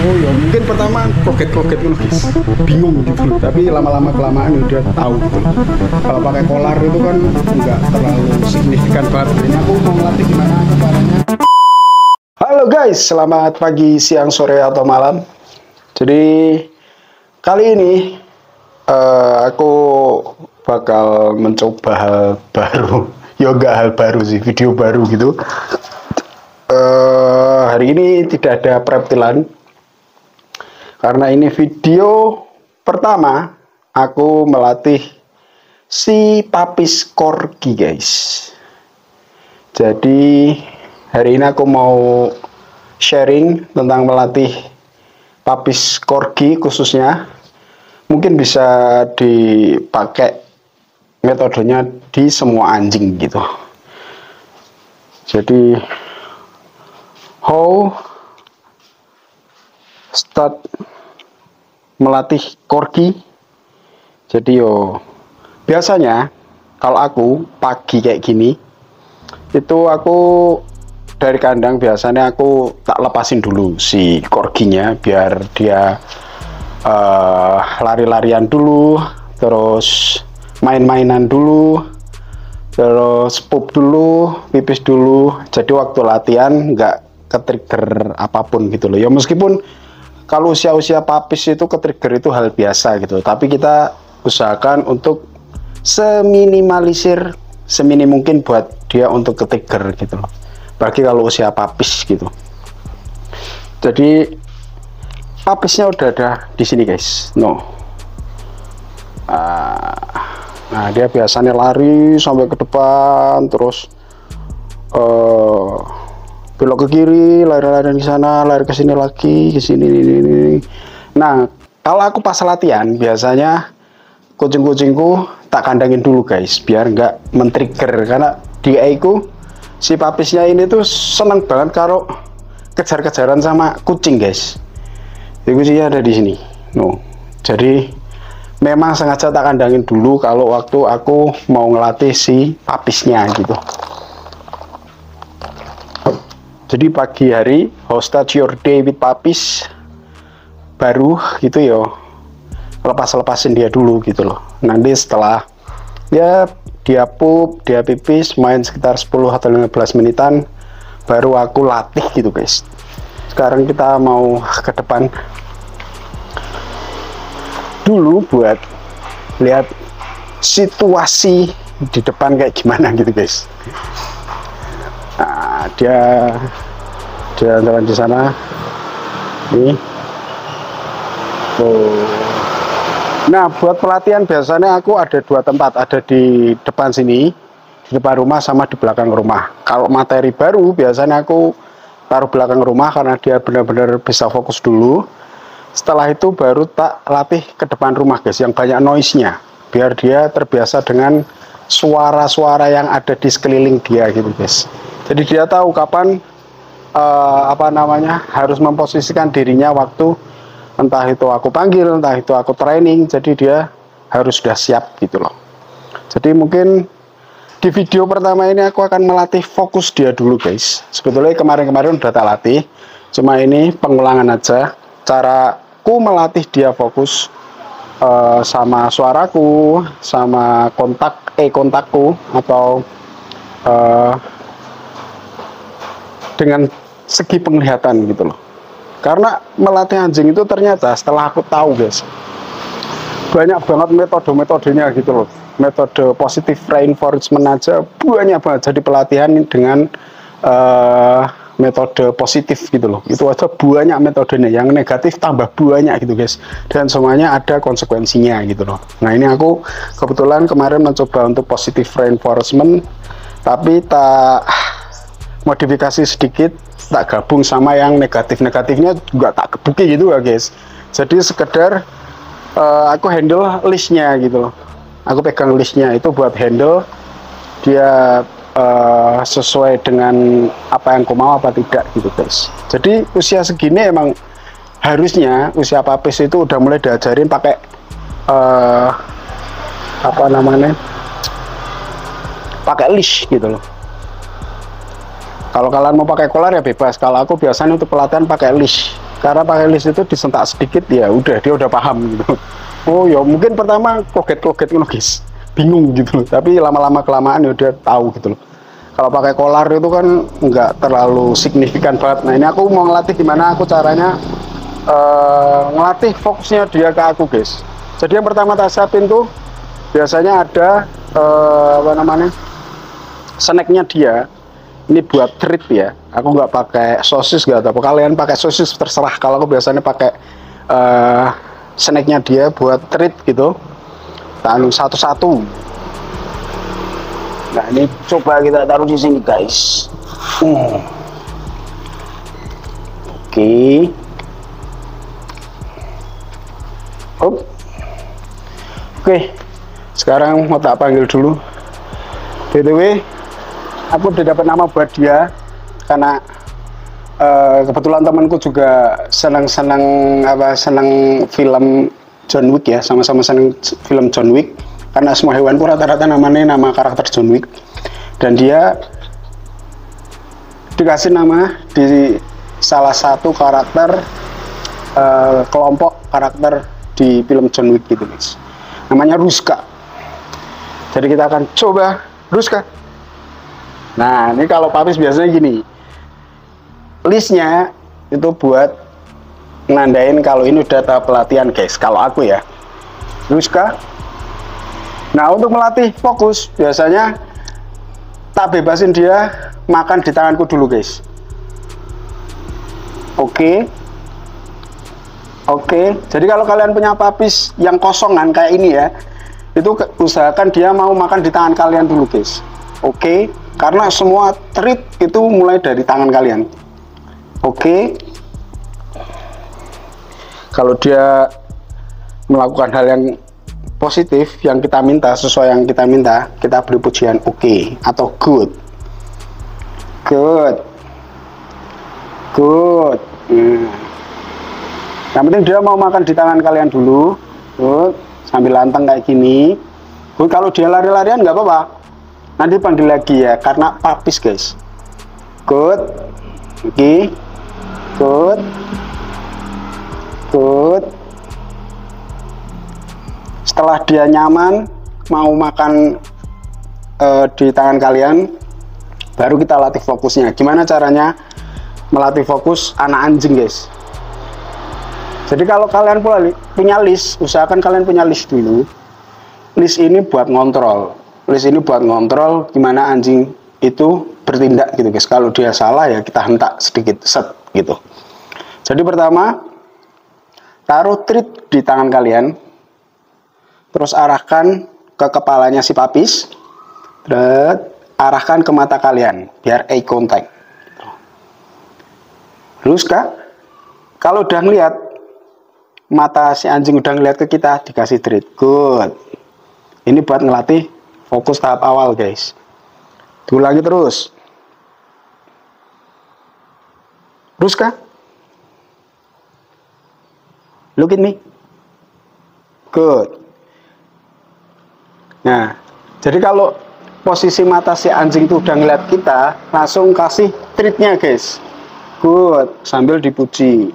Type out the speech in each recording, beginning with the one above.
Oh ya mungkin pertama koget-koget gitu guys, bingung gitu loh. Tapi lama-lama kelamaan udah tahu gitu. Kalau pakai kolar itu kan nggak terlalu signifikan banget. Ini aku mau ngelatih gimana caranya. Halo guys, selamat pagi, siang, sore atau malam. Jadi kali ini aku bakal mencoba hal baru. Yoga hal baru sih, video baru gitu. Hari ini tidak ada preptilan karena ini video pertama aku melatih si papis corgi guys. Jadi hari ini aku mau sharing tentang melatih papis corgi khususnya. Mungkin bisa dipakai metodenya di semua anjing gitu. Jadi how start melatih corgi. Jadi biasanya kalau aku pagi kayak gini itu aku dari kandang biasanya aku tak lepasin dulu si corginya biar dia lari-larian dulu, terus main-mainan dulu, terus pup dulu, pipis dulu. Jadi waktu latihan nggak ke-trigger apapun gitu loh ya, meskipun kalau usia-usia papis itu ke-trigger itu hal biasa gitu, tapi kita usahakan untuk seminimalisir semini mungkin buat dia untuk ke-trigger gitu loh, bagi kalau usia papis gitu. Jadi papisnya udah ada di sini guys. Nah dia biasanya lari sampai ke depan, terus belok ke kiri, lari-lari di sana, lari ke sini lagi, ke sini ini. Nah kalau aku pas latihan biasanya kucing-kucingku tak kandangin dulu guys, biar nggak men-trigger, karena dia itu si papisnya ini tuh seneng banget kalau kejar-kejaran sama kucing guys. Kucingnya ada di sini. Jadi memang sengaja tak kandangin dulu kalau waktu aku mau ngelatih si papisnya gitu. Jadi pagi hari how start your day with papis baru gitu ya, lepasin dia dulu gitu loh. Nanti setelah ya dia pup, dia pipis, main sekitar 10 atau 15 menitan baru aku latih gitu guys. Sekarang kita mau ke depan dulu buat lihat situasi di depan kayak gimana gitu guys. Nah, dia jalan di sana nih. Nah buat pelatihan biasanya aku ada dua tempat, ada di depan sini, di depan rumah, sama di belakang rumah. Kalau materi baru biasanya aku taruh belakang rumah karena dia benar-benar bisa fokus dulu. Setelah itu baru tak latih ke depan rumah guys, yang banyak noise-nya, biar dia terbiasa dengan suara-suara yang ada di sekeliling dia gitu guys. Jadi dia tahu kapan harus memposisikan dirinya waktu entah itu aku panggil, entah itu aku training. Jadi dia harus sudah siap gitu loh. Jadi mungkin di video pertama ini aku akan melatih fokus dia dulu guys. Sebetulnya kemarin-kemarin udah tak latih, cuma ini pengulangan aja caraku melatih dia fokus sama suaraku, sama kontakku, atau dengan segi penglihatan gitu loh. Karena melatih anjing itu ternyata setelah aku tahu guys, banyak banget metodenya gitu loh. Metode positive reinforcement aja banyak banget. Jadi pelatihan dengan metode positif gitu loh, itu aja banyak metodenya. Yang negatif tambah banyak gitu guys, dan semuanya ada konsekuensinya gitu loh. Nah ini aku kebetulan kemarin mencoba untuk positive reinforcement, tapi tak modifikasi sedikit, tak gabung sama yang negatifnya juga tak gebuki gitu ya guys. Jadi sekedar aku handle listnya gitu loh, aku pegang listnya itu buat handle dia sesuai dengan apa yang aku mau apa tidak gitu guys. Jadi usia segini emang harusnya usia papis itu udah mulai diajarin pakai pakai leash gitu loh. Kalau kalian mau pakai kolar ya bebas, kalau aku biasanya untuk pelatihan pakai leash. Karena pakai list itu disentak sedikit ya udah dia udah paham gitu. Oh ya mungkin pertama koget-koget gitu guys, bingung gitu loh. Tapi lama-lama kelamaan ya dia tahu gitu loh. Kalau pakai kolar itu kan nggak terlalu signifikan banget. Nah ini aku mau ngelatih gimana aku caranya ngelatih fokusnya dia ke aku guys. Jadi yang pertama tak siapin tuh biasanya ada apa namanya, snacknya dia. Ini buat treat ya, aku nggak pakai sosis, nggak apa kalian pakai sosis terserah. Kalau aku biasanya pakai snacknya dia buat treat gitu, taruh satu-satu. Nah ini coba kita taruh di sini guys. Oke. Oke, sekarang mau tak panggil dulu. BTW aku udah dapat nama buat dia karena kebetulan temanku juga senang film John Wick ya, sama-sama senang film John Wick. Karena semua hewanku rata-rata namanya nama karakter John Wick, dan dia dikasih nama di salah satu karakter kelompok karakter di film John Wick gitu guys. Namanya Ruska. Jadi kita akan coba Ruska. Nah ini kalau papis biasanya gini, listnya itu buat nandain kalau ini udah tahap pelatihan guys, kalau aku ya Ruska. Nah untuk melatih fokus biasanya tak bebasin dia makan di tanganku dulu guys. Oke. Jadi kalau kalian punya papis yang kosongan kayak ini ya, itu usahakan dia mau makan di tangan kalian dulu guys. Oke. Karena semua treat itu mulai dari tangan kalian. Oke. Kalau dia melakukan hal yang positif yang kita minta, sesuai yang kita minta, kita beri pujian oke atau good. Yang penting dia mau makan di tangan kalian dulu. Good. Sambil lantang kayak gini. Good. Kalau dia lari-larian nggak apa-apa, nanti panggil lagi ya, karena papis guys. Good. Oke. Good. Setelah dia nyaman mau makan di tangan kalian, baru kita latih fokusnya. Gimana caranya melatih fokus anak anjing guys? Jadi kalau kalian punya list, usahakan kalian punya list dulu. List ini buat ngontrol. List ini buat ngontrol gimana anjing itu bertindak gitu guys. Kalau dia salah ya kita hentak sedikit, set gitu. Jadi pertama, taruh treat di tangan kalian, terus arahkan ke kepalanya si papis, terus arahkan ke mata kalian biar eye contact. Terus kalau udah ngeliat mata si anjing udah ngeliat ke kita, dikasih treat. Good. Ini buat ngelatih fokus tahap awal guys. Diulangi terus. Ruska, look at me. Good. Nah, jadi kalau posisi mata si anjing itu udah ngeliat kita, langsung kasih treatnya guys. Good. Sambil dipuji.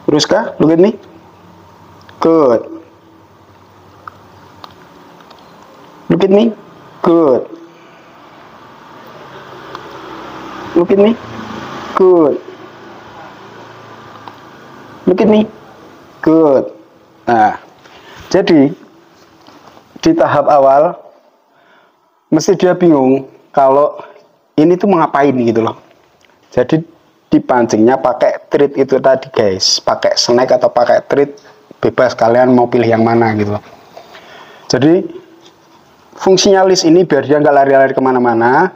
Ruska, look at me. Good. Look at me. Good. Look at me. Good. Look at me. Good. Nah, jadi di tahap awal mesti dia bingung kalau ini tuh mau ngapain gitu loh. Jadi dipancingnya pakai treat itu tadi guys, pakai snack atau pakai treat, bebas kalian mau pilih yang mana gitu loh. Jadi fungsinya list ini biar dia nggak lari-lari kemana-mana,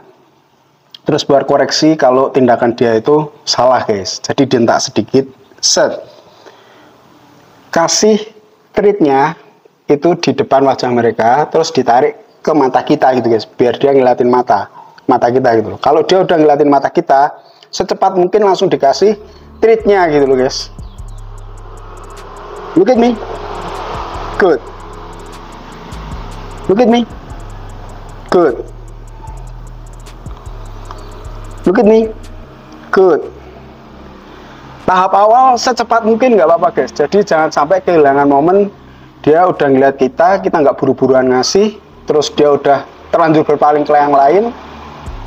terus buat koreksi kalau tindakan dia itu salah guys. Jadi dientak sedikit, set, kasih treatnya itu di depan wajah mereka, terus ditarik ke mata kita gitu guys, biar dia ngeliatin mata kita gitu loh. Kalau dia udah ngeliatin mata kita, secepat mungkin langsung dikasih treatnya gitu loh guys. Look at me. Good. Look at me. Good. Look at me. Good. tahap awal secepat mungkin nggak apa-apa guys. Jadi jangan sampai kehilangan momen. Dia udah ngeliat kita nggak buru-buruan ngasih, terus dia udah terlanjur berpaling ke yang lain,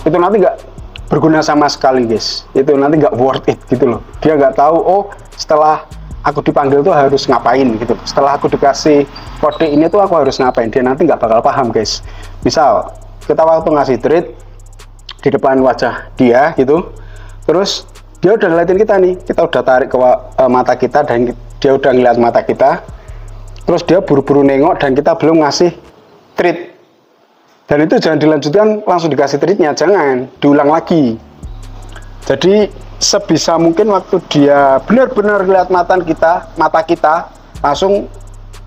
itu nanti nggak berguna sama sekali guys. Itu nanti nggak worth it gitu loh. Dia nggak tahu, oh setelah aku dipanggil tuh harus ngapain gitu. Setelah aku dikasih kode ini tuh aku harus ngapain. Dia nanti nggak bakal paham guys. Misal kita waktu ngasih treat di depan wajah dia gitu, terus dia udah ngeliatin kita nih, kita udah tarik ke mata kita dan dia udah ngeliat mata kita, terus dia buru-buru nengok dan kita belum ngasih treat, dan itu jangan dilanjutkan langsung dikasih treatnya, jangan diulang lagi. Jadi sebisa mungkin waktu dia benar-benar lihat mata kita langsung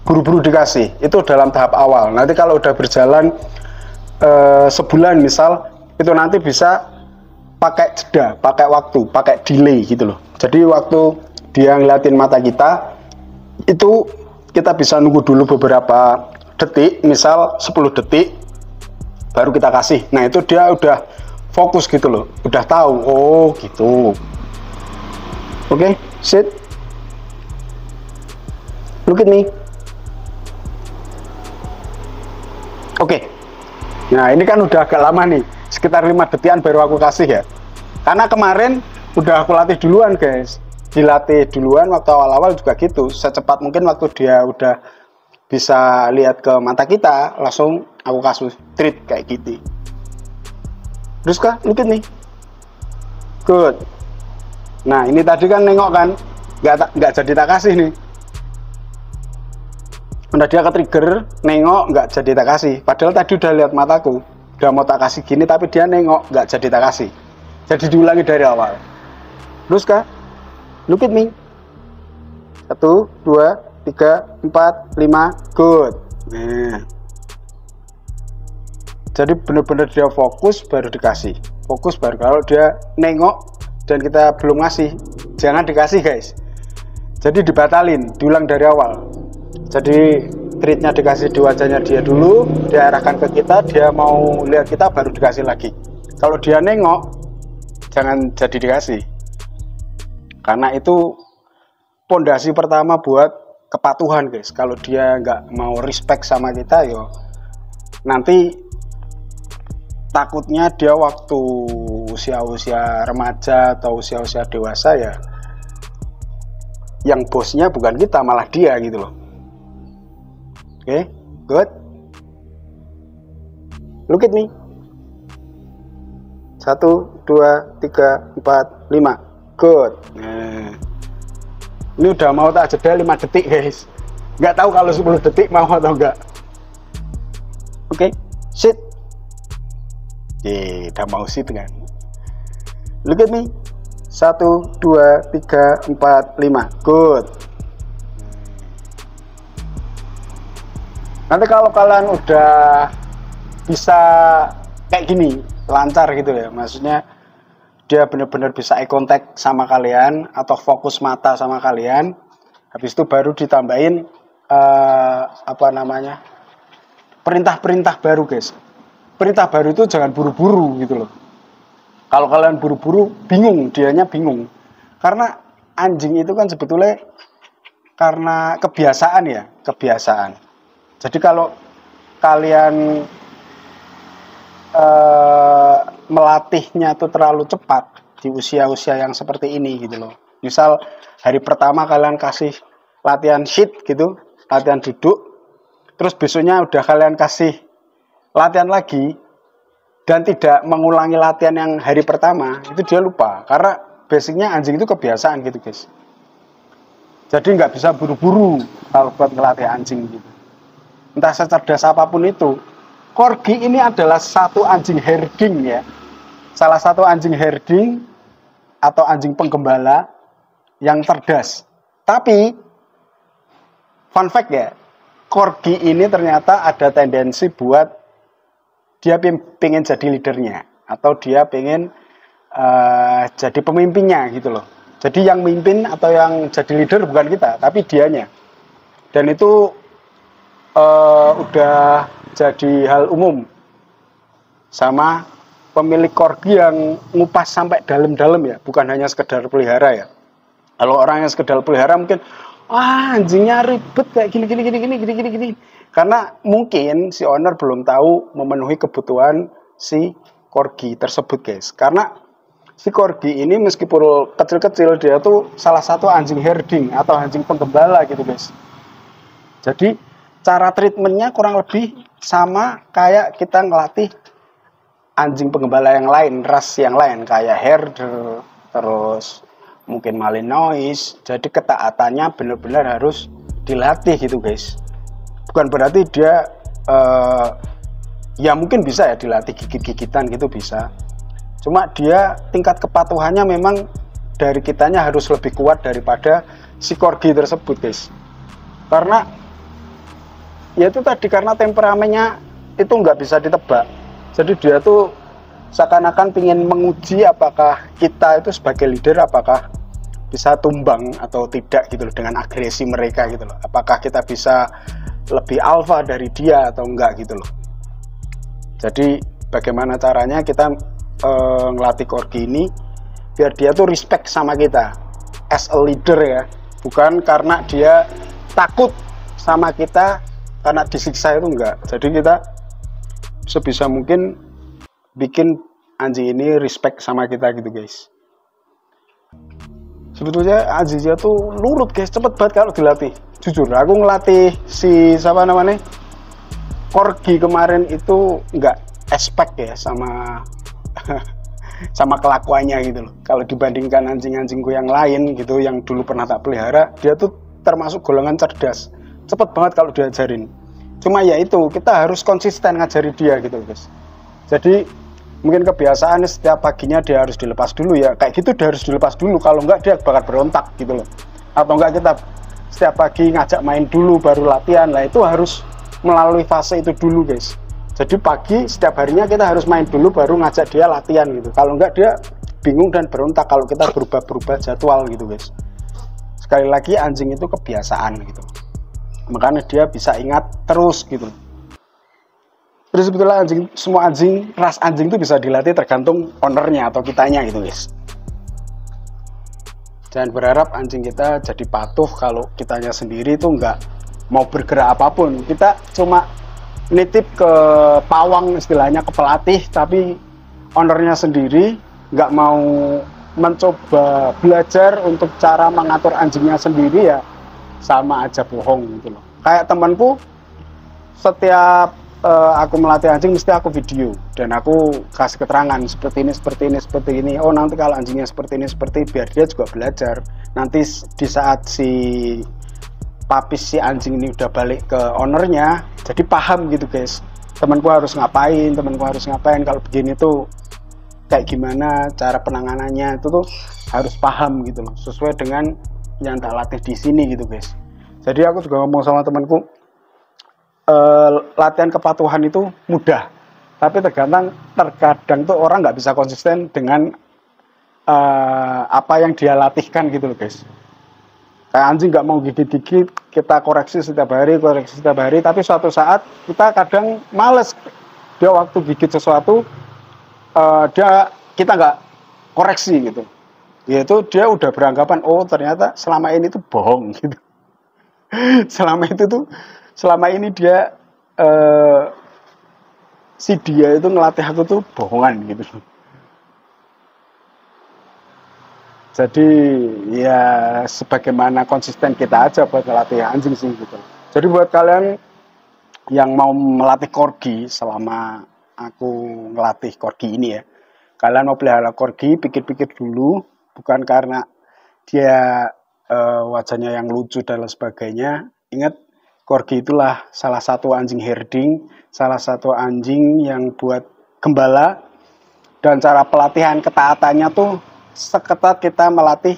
buru-buru dikasih. Itu dalam tahap awal. Nanti kalau udah berjalan sebulan misal, itu nanti bisa pakai jeda, pakai waktu, pakai delay gitu loh. Jadi waktu dia ngeliatin mata kita, itu kita bisa nunggu dulu beberapa detik, misal 10 detik, baru kita kasih. Nah itu dia udah fokus gitu loh, udah tahu, oh gitu. Oke, sit, look at me. Oke, nah ini kan udah agak lama nih, sekitar 5 detikan baru aku kasih ya. Karena kemarin udah aku latih duluan guys, dilatih duluan waktu awal-awal juga gitu. Secepat mungkin waktu dia udah bisa lihat ke mata kita, langsung aku kasih treat kayak gitu. Terus kah, look at me, good. Nah ini tadi kan nengok kan, nggak jadi tak kasih nih. Udah dia ke trigger, nengok nggak jadi tak kasih. Padahal tadi udah lihat mataku, udah mau tak kasih gini, tapi dia nengok nggak jadi tak kasih. Jadi diulangi dari awal. Terus kah, look at me, 1, 2, 3, 4, 5, good. Nah, jadi benar-benar dia fokus baru dikasih, fokus baru. Kalau dia nengok dan kita belum ngasih, jangan dikasih guys. Jadi dibatalin, diulang dari awal. Jadi treatnya dikasih di wajahnya dia dulu, dia arahkan ke kita, dia mau lihat kita baru dikasih lagi. Kalau dia nengok, jangan jadi dikasih, karena itu pondasi pertama buat kepatuhan guys. Kalau dia nggak mau respect sama kita, yo nanti takutnya dia waktu usia-usia remaja atau usia-usia dewasa ya, yang bosnya bukan kita, malah dia gitu loh. Oke, good. Look at me. 1, 2, 3, 4, 5, good. Nah, ini udah mau tak jeda 5 detik guys. Nggak tahu kalau 10 detik mau atau enggak. Oke, sit. Udah mau sit kan. Look at me. 1, 2, 3, 4, 5, good. Nanti kalau kalian udah bisa kayak gini, lancar gitu ya, maksudnya dia benar-benar bisa eye contact sama kalian atau fokus mata sama kalian, habis itu baru ditambahin perintah-perintah baru guys. Perintah baru itu jangan buru-buru gitu loh. Kalau kalian buru-buru, bingung, dianya bingung. Karena anjing itu kan sebetulnya karena kebiasaan ya, kebiasaan. Jadi kalau kalian melatihnya tuh terlalu cepat di usia-usia yang seperti ini gitu loh. Misal hari pertama kalian kasih latihan sit gitu, latihan duduk, terus besoknya udah kalian kasih latihan lagi dan tidak mengulangi latihan yang hari pertama, itu dia lupa. Karena basicnya anjing itu kebiasaan gitu guys. Jadi nggak bisa buru-buru kalau buat ngelatih anjing gitu. Entah secerdas apapun itu. Corgi ini adalah satu anjing herding ya. Salah satu anjing herding atau anjing penggembala yang cerdas. Tapi fun fact ya, Corgi ini ternyata ada tendensi buat dia pengen jadi leadernya, atau dia pengen jadi pemimpinnya gitu loh. Jadi yang mimpin atau yang jadi leader bukan kita, tapi dianya. Dan itu udah jadi hal umum sama pemilik corgi yang ngupas sampai dalam-dalam ya, bukan hanya sekedar pelihara ya. Kalau orang yang sekedar pelihara mungkin anjingnya ribet kayak gini. Karena mungkin si owner belum tahu memenuhi kebutuhan si corgi tersebut, guys. Karena si corgi ini meskipun kecil-kecil, dia tuh salah satu anjing herding atau anjing penggembala gitu, guys. Jadi cara treatmentnya kurang lebih sama kayak kita ngelatih anjing penggembala yang lain, ras yang lain kayak herder, terus mungkin Malinois. Jadi ketaatannya benar-benar harus dilatih gitu, guys. Bukan berarti dia ya mungkin bisa ya dilatih gigit-gigitan gitu, bisa. Cuma dia tingkat kepatuhannya memang dari kitanya harus lebih kuat daripada si corgi tersebut, guys. Karena ya itu tadi, karena temperamennya itu nggak bisa ditebak. Jadi dia tuh seakan-akan ingin menguji apakah kita itu sebagai leader apakah bisa tumbang atau tidak gitu loh dengan agresi mereka gitu loh. Apakah kita bisa lebih alfa dari dia atau enggak gitu loh. Jadi bagaimana caranya kita ngelatih corgi ini biar dia tuh respect sama kita as a leader ya, bukan karena dia takut sama kita karena disiksa, itu enggak. Jadi kita sebisa mungkin bikin anjing ini respect sama kita gitu, guys. Sebetulnya anjingnya tuh nurut, guys, cepet banget kalau dilatih. Jujur, aku ngelatih si siapa namanya corgi kemarin itu nggak expect ya sama sama kelakuannya gitu loh. Kalau dibandingkan anjing-anjingku yang lain gitu yang dulu pernah tak pelihara, dia tuh termasuk golongan cerdas, cepet banget kalau diajarin. Cuma ya itu, kita harus konsisten ngajari dia gitu, guys. Jadi mungkin kebiasaan setiap paginya dia harus dilepas dulu ya, kayak gitu dia harus dilepas dulu, kalau enggak dia bakal berontak gitu loh. Atau enggak kita setiap pagi ngajak main dulu baru latihan, lah itu harus melalui fase itu dulu, guys. Jadi pagi setiap harinya kita harus main dulu baru ngajak dia latihan gitu, kalau enggak dia bingung dan berontak kalau kita berubah-berubah jadwal gitu, guys. Sekali lagi anjing itu kebiasaan gitu, makanya dia bisa ingat terus gitu. Terus sebetulnya semua anjing, ras anjing itu bisa dilatih tergantung ownernya atau kitanya gitu, guys. Jangan berharap anjing kita jadi patuh kalau kitanya sendiri itu nggak mau bergerak apapun. Kita cuma nitip ke pawang istilahnya, ke pelatih, tapi ownernya sendiri nggak mau mencoba belajar untuk cara mengatur anjingnya sendiri, ya sama aja bohong gitu loh. Kayak temanku, setiap aku melatih anjing mesti aku video dan aku kasih keterangan seperti ini. Oh, nanti kalau anjingnya seperti ini, biar dia juga belajar. Nanti di saat si papis si anjing ini udah balik ke ownernya, jadi paham gitu, guys. Temanku harus ngapain, kalau begini tuh kayak gimana cara penanganannya, itu tuh harus paham gitu loh, sesuai dengan yang tak latih di sini gitu, guys. Jadi aku juga ngomong sama temanku, latihan kepatuhan itu mudah, tapi terkadang tuh orang nggak bisa konsisten dengan apa yang dia latihkan gitu loh, guys. Kayak anjing nggak mau gigit-gigit, kita koreksi setiap hari, tapi suatu saat kita kadang males, dia waktu gigit sesuatu kita nggak koreksi gitu, yaitu dia udah beranggapan oh ternyata selama ini tuh bohong gitu. Selama ini dia si dia itu ngelatih aku tuh bohongan gitu. Jadi ya sebagaimana konsisten kita aja buat ngelatih anjing sih gitu. Jadi buat kalian yang mau melatih corgi, selama aku ngelatih corgi ini ya, kalian mau pelihara corgi, pikir-pikir dulu, bukan karena dia wajahnya yang lucu dan lain sebagainya. Ingat, corgi itulah salah satu anjing herding, salah satu anjing yang buat gembala, dan cara pelatihan ketaatannya tuh seketat kita melatih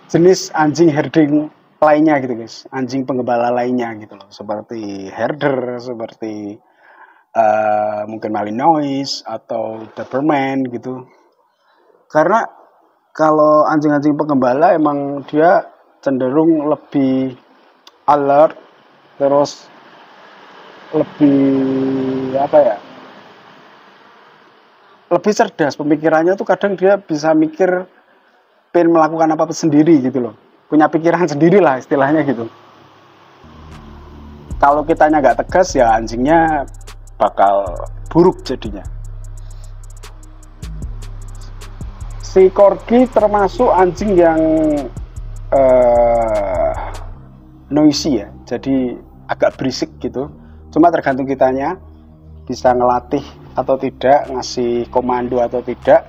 jenis anjing herding lainnya gitu, guys, anjing penggembala lainnya gitu loh, seperti herder, seperti mungkin Malinois atau Doberman gitu. Karena kalau anjing-anjing penggembala emang dia cenderung lebih alert, terus lebih lebih cerdas pemikirannya tuh. Kadang dia bisa mikir pengen melakukan apa-apa sendiri gitu loh, punya pikiran sendiri lah istilahnya gitu. Kalau kitanya nggak tegas ya anjingnya bakal buruk jadinya. Si Corgi termasuk anjing yang noisy ya, jadi agak berisik gitu. Cuma tergantung kitanya bisa ngelatih atau tidak, ngasih komando atau tidak.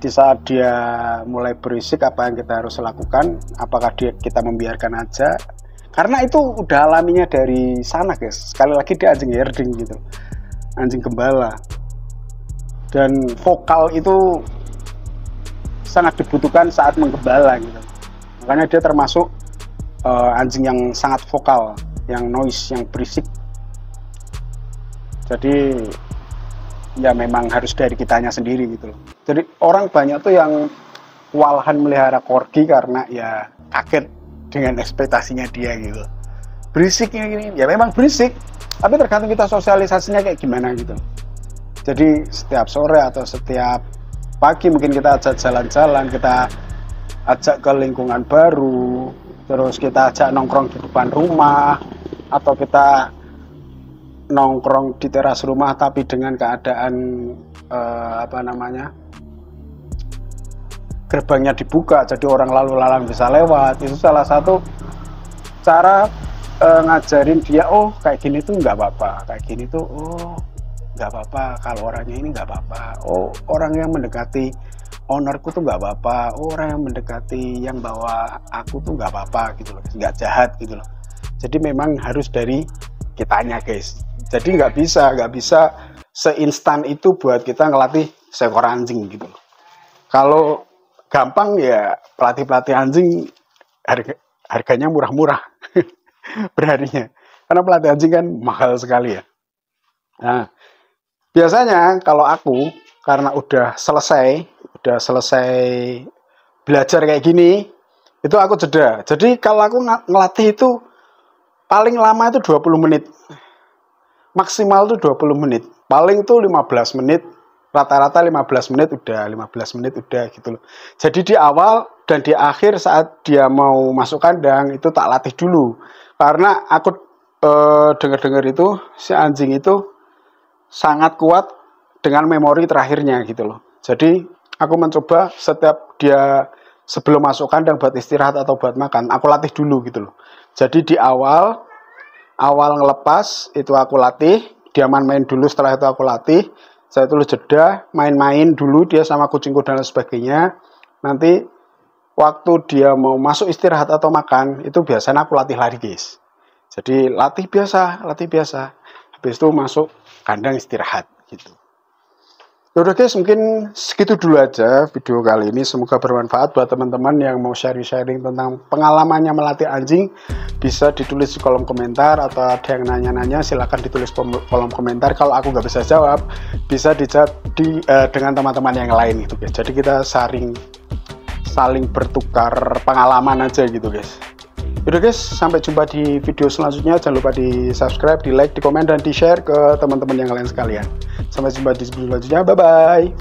Di saat dia mulai berisik, apa yang kita harus lakukan? Apakah kita membiarkan aja? Karena itu udah alaminya dari sana guys. Sekali lagi dia anjing herding gitu, anjing gembala, dan vokal itu sangat dibutuhkan saat menggembala gitu. Makanya dia termasuk anjing yang sangat vokal, yang noise, yang berisik. Jadi ya memang harus dari kitanya sendiri gitu loh. Jadi orang banyak tuh yang kewalahan melihara Corgi karena ya kaget dengan ekspektasinya dia gitu. Berisik ini ya memang berisik, tapi tergantung kita sosialisasinya kayak gimana gitu. Jadi setiap sore atau setiap pagi mungkin kita ajak jalan-jalan, kita ajak ke lingkungan baru, terus kita ajak nongkrong di depan rumah, atau kita nongkrong di teras rumah tapi dengan keadaan gerbangnya dibuka jadi orang lalu lalang bisa lewat. Itu salah satu cara ngajarin dia, oh kayak gini tuh nggak apa-apa, kayak gini tuh oh nggak apa-apa, kalau orangnya ini nggak apa-apa, oh orang yang mendekati ownerku tuh nggak apa-apa, oh orang yang mendekati yang bawa aku tuh nggak apa-apa gitu loh, nggak jahat gitu loh. Jadi memang harus dari kitanya guys. Jadi nggak bisa seinstan itu buat kita ngelatih seekor anjing gitu loh. Kalau gampang ya pelatih anjing harganya murah-murah berharinya, karena pelatih anjing kan mahal sekali ya. Nah biasanya kalau aku karena udah selesai belajar kayak gini, itu aku jeda. Jadi kalau aku ngelatih itu paling lama itu 20 menit. Maksimal itu 20 menit. Paling itu 15 menit. Rata-rata 15 menit udah gitu loh. Jadi di awal dan di akhir saat dia mau masuk kandang itu tak latih dulu. Karena aku dengar-dengar itu si anjing itu sangat kuat dengan memori terakhirnya gitu loh. Jadi aku mencoba setiap dia sebelum masuk kandang buat istirahat atau buat makan, aku latih dulu gitu loh. Jadi di awal ngelepas itu aku latih, dia main dulu, setelah itu aku latih, saya tulis jeda, main-main dulu dia sama kucingku dan lain sebagainya. Nanti waktu dia mau masuk istirahat atau makan, itu biasanya aku latih lari guys. Jadi latih biasa. Habis itu masuk kandang istirahat gitu. Yaudah guys, mungkin segitu dulu aja video kali ini. Semoga bermanfaat buat teman-teman yang mau sharing-sharing tentang pengalamannya melatih anjing. Bisa ditulis di kolom komentar, atau ada yang nanya-nanya silahkan ditulis kolom komentar. Kalau aku nggak bisa jawab, bisa dijawab dengan teman-teman yang lain gitu guys. Jadi kita saling bertukar pengalaman aja gitu guys. Yaudah guys, sampai jumpa di video selanjutnya. Jangan lupa di subscribe, di like, di komen, dan di share ke teman-teman yang lain sekalian. Sampai jumpa di video selanjutnya. Bye-bye.